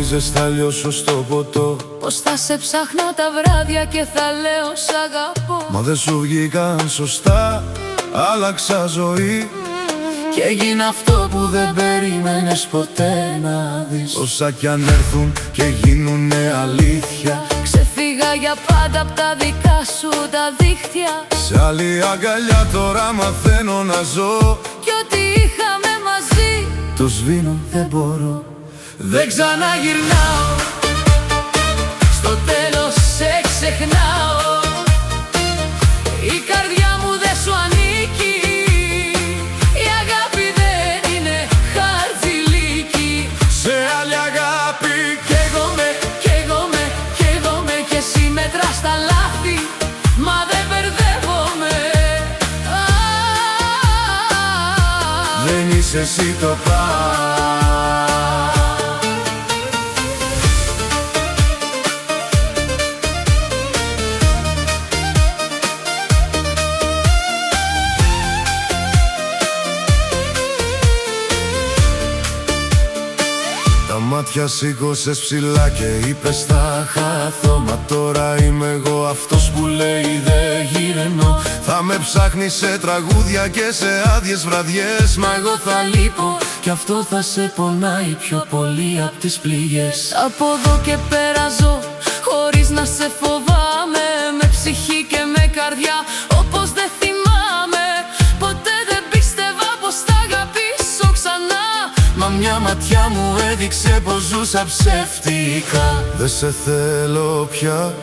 νόμιζες θα λιώσω στο ποτό, πως θα σε ψάχνω τα βράδια και θα λέω σ' αγαπώ. μα δεν σου βγήκαν σωστά, άλλαξα ζωή Και έγινα αυτό που δεν περίμενες ποτέ να δεις. Όσα κι αν έρθουν και γίνουνε αλήθεια, Ξεφύγα για πάντα απ' τα δικά σου τα δίχτυα. σε άλλη αγκαλιά τώρα μαθαίνω να ζω. Κι ό,τι είχαμε μαζί Το σβήνω, δεν μπορώ. δεν ξαναγυρνάω. Στο τέλος σε ξεχνάω. Η καρδιά μου δεν σου ανήκει. Η αγάπη δεν είναι χαρτζηλίκι. Σε άλλη αγάπη Καίγομαι, καίγομαι, καίγομαι κι εσύ μετράς τα λάθη. Μα δεν μπερδεύομαι. δεν είσαι εσύ το πας. Τα μάτια σήκωσες ψηλά και είπες θα χαθώ. Μα τώρα είμαι εγώ αυτός που λέει δεν γυρνώ. Θα με ψάχνεις σε τραγούδια και σε άδειες βραδιές. Μα εγώ θα λείπω κι αυτό θα σε πονάει πιο πολύ απ' τις πληγές. Από εδώ και πέρα ζω χωρίς να σε φοβάμαι. Με ψυχή και με καρδιά όπως δεν θυμάμαι. Ποτέ δεν πίστευα πως θα αγαπήσω ξανά. Μα μια ματιά μου έδειξε πως ζούσα ψεύτικα. Δεν σε θέλω πια,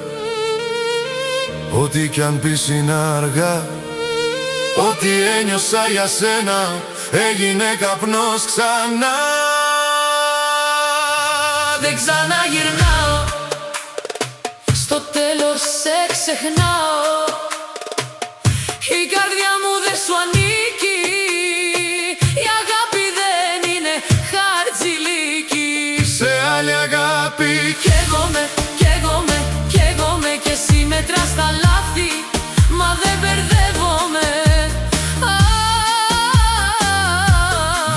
ό,τι κι αν πεις είναι αργά. Ό,τι ένιωσα για σένα έγινε καπνός ξανά. Δεν ξαναγυρνάω. Στο τέλος σε ξεχνάω. Η καρδιά μου δεν σου ανήκει. Η αγάπη δεν είναι χαρτζηλίκι. Σε άλλη αγάπη Καίγομαι, καίγομαι, καίγομαι κι εσύ μετράς τα λάθη. Μα δεν μπερδεύομαι.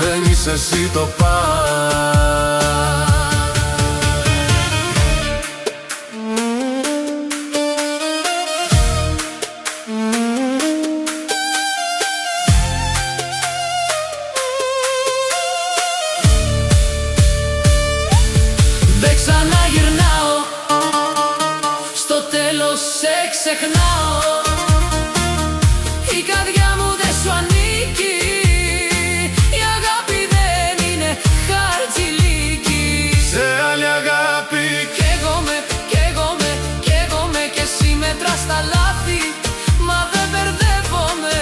δεν είσαι εσύ το πας. Δεν ξαναγυρνάω. Στο τέλος σε ξεχνάω. Η καρδιά μου δεν σου ανήκει. Η αγάπη δεν είναι χαρτζηλίκι. Σε άλλη αγάπη Καίγομαι, καίγομαι, καίγομαι κι εσύ μετράς τα λάθη. Μα δεν μπερδεύομαι.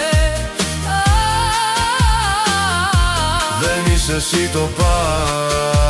δεν είσαι εσύ το πας.